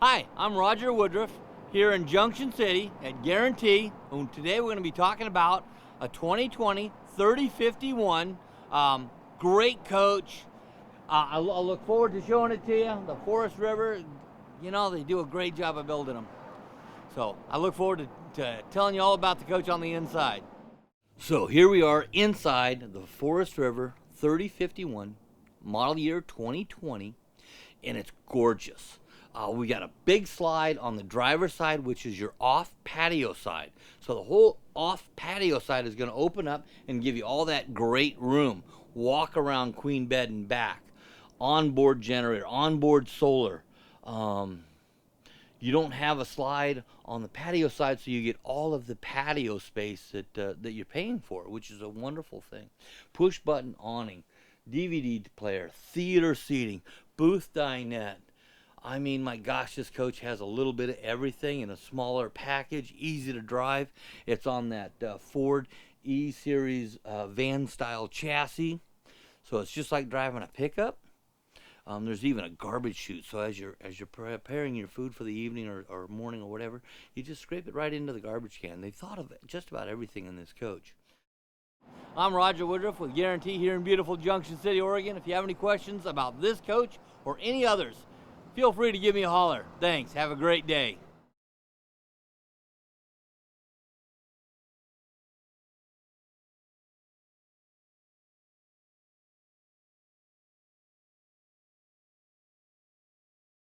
Hi, I'm Roger Woodruff here in Junction City at Guarantee, and today we're going to be talking about a 2020 3051. Great coach. I'll look forward to showing it to you. The Forest River, you know, they do a great job of building them. So I look forward to telling you all about the coach on the inside. So here we are inside the Forest River 3051, model year 2020, and it's gorgeous. We got a big slide on the driver's side, which is your off patio side. So the whole off patio side is going to open up and give you all that great room. Walk around queen bed and back. Onboard generator, onboard solar. You don't have a slide on the patio side, so you get all of the patio space that you're paying for, which is a wonderful thing. Push button awning, DVD player, theater seating, booth dinette. I mean, my gosh, this coach has a little bit of everything in a smaller package, easy to drive. It's on that Ford E-Series van-style chassis, so it's just like driving a pickup. There's even a garbage chute, so as you're preparing your food for the evening or morning or whatever, you just scrape it right into the garbage can. They've thought of just about everything in this coach. I'm Roger Woodruff with Guarantee here in beautiful Junction City, Oregon. If you have any questions about this coach or any others, feel free to give me a holler. Thanks. Have a great day.